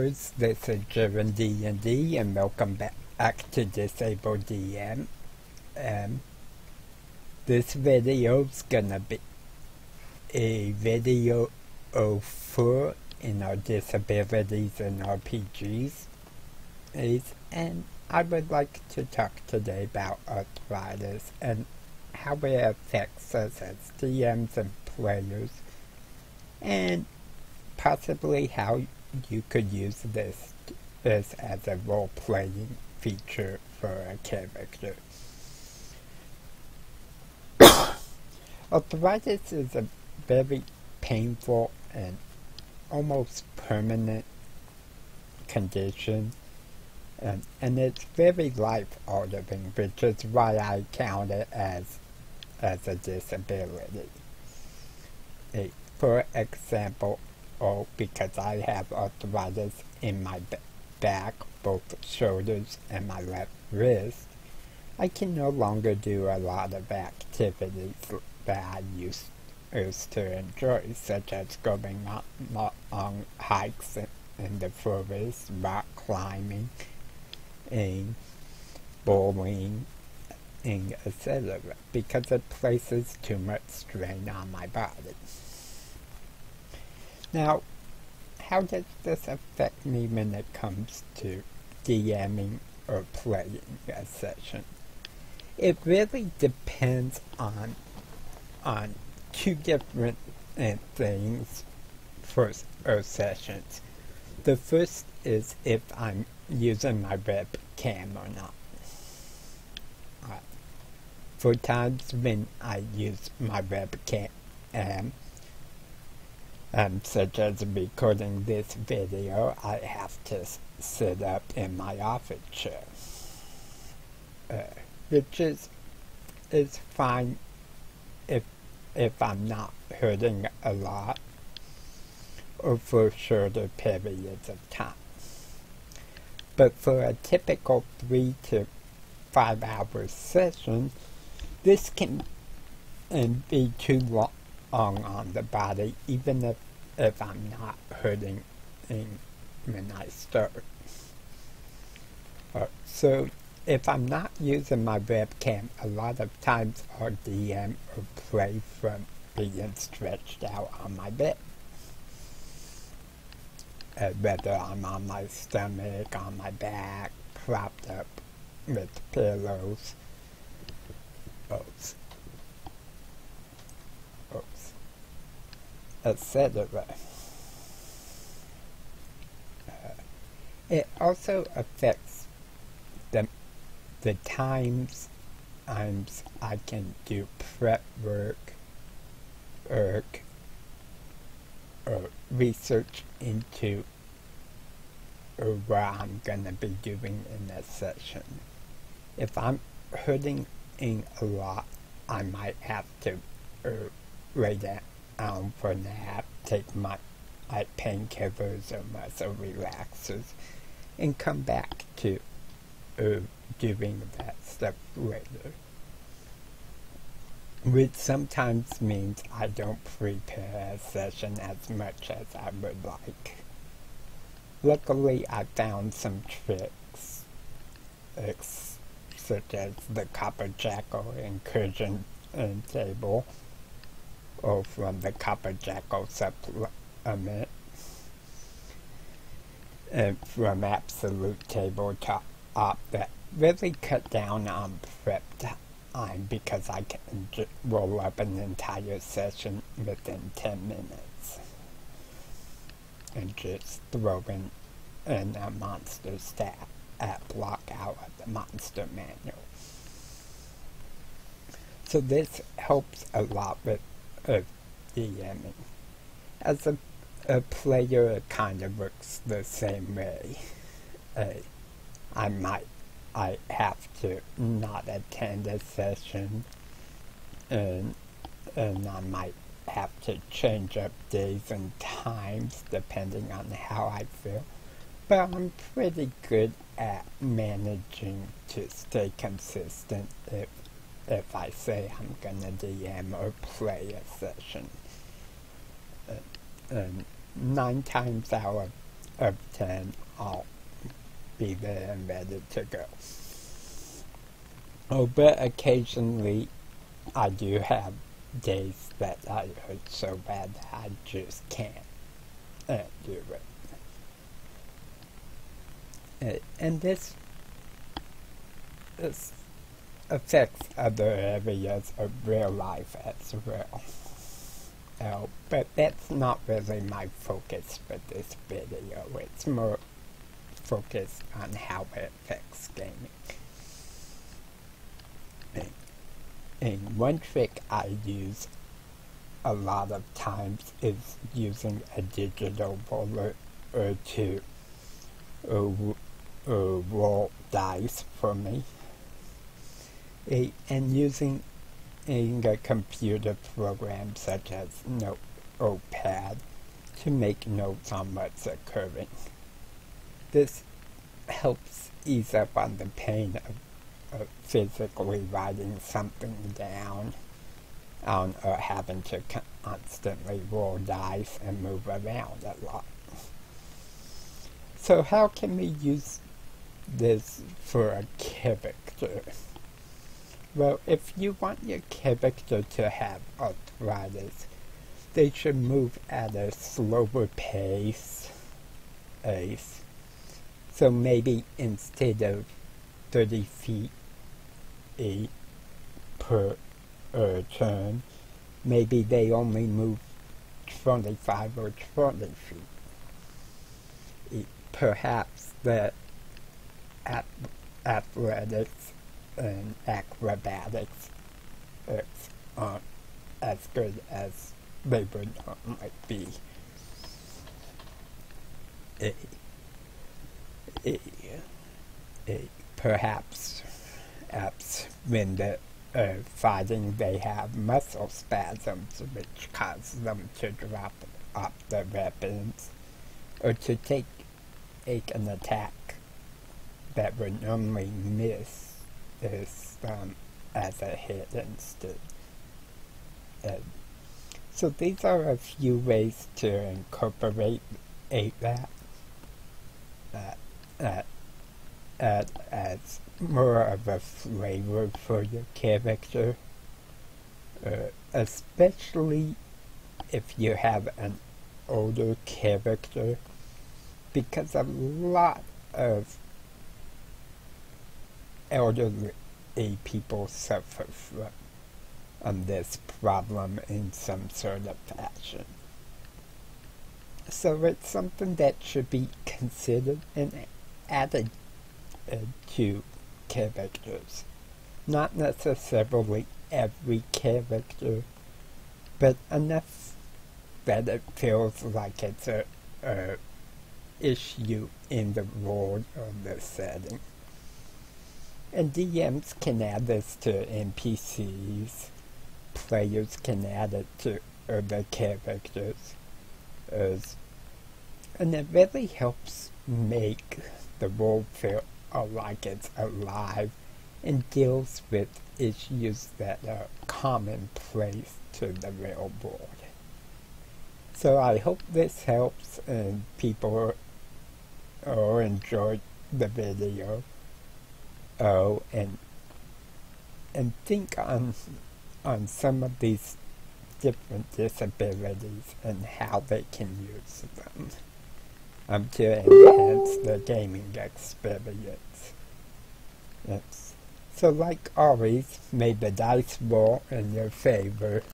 members, this is Jiren D&D and welcome back to Disabled DM. This video is gonna be a video for in our disabilities and RPGs, and I would like to talk today about arthritis and how it affects us as DMs and players, and possibly how you could use this as a role-playing feature for a character. Arthritis is a very painful and almost permanent condition, and it's very life-altering, which is why I count it as a disability. For example, because I have arthritis in my back, both shoulders and my left wrist, I can no longer do a lot of activities that I used to enjoy, such as going on hikes in the forest, rock climbing, and bowling, and etc., because it places too much strain on my body. Now, how does this affect me when it comes to DMing or playing a session? It really depends on two different things for our sessions. The first is if I'm using my webcam or not. For times when I use my webcam, such as recording this video, I have to sit up in my office chair, which is fine if I'm not hurting a lot or for shorter periods of time. But for a typical 3 to 5 hour session, this can be too long on the body, even if I'm not hurting when I start. So if I'm not using my webcam, a lot of times I'll DM or play from being stretched out on my bed. Whether I'm on my stomach, on my back, propped up with pillows, etc. It also affects the times I can do prep work or research into what I'm going to be doing in a session. If I'm hurting a lot, I might have to lay down for a nap, take my painkillers or muscle relaxers, and come back to doing that stuff later. Which sometimes means I don't prepare a session as much as I would like. Luckily, I found some tricks, such as the Copper Jackal incursion table, or from the Copper Jackal supplement, and from Absolute Tabletop, that really cut down on prep time, because I can roll up an entire session within 10 minutes and just throw in a monster stat block out of the monster manual. So this helps a lot with DMing. As a player, it kind of works the same way. I have to not attend a session, and I might have to change up days and times depending on how I feel. But I'm pretty good at managing to stay consistent if I say I'm gonna DM or play a session. 9 times out of 10, I'll be there and ready to go. Oh, but occasionally I do have days that I hurt so bad that I just can't do it. And this affects other areas of real life as well. But that's not really my focus for this video. It's more focused on how it affects gaming. And one trick I use a lot of times is using a digital roller or to roll dice for me. And using a computer program such as Notepad to make notes on what's occurring. This helps ease up on the pain of physically writing something down or having to constantly roll dice and move around a lot. So how can we use this for a character? Well, if you want your character to have arthritis, they should move at a slower pace. So maybe instead of 30 feet per turn, maybe they only move 25 or 20 feet. Perhaps the athletics and acrobatics aren't as good as they would normally be. Perhaps when they're fighting, they have muscle spasms which cause them to drop off their weapons or to take an attack that would normally miss as a hit instead. So these are a few ways to incorporate that as more of a flavor for your character, especially if you have an older character, because a lot of elderly people suffer from this problem in some sort of fashion. So it's something that should be considered and added to characters. Not necessarily every character, but enough that it feels like it's a issue in the world or the setting. And DMs can add this to NPCs, players can add it to other characters, and it really helps make the world feel like it's alive and deals with issues that are commonplace to the real world. So I hope this helps and people enjoyed the video. And think on some of these different disabilities and how they can use them to enhance the gaming experience. Yes. So like always, may the dice roll in your favor.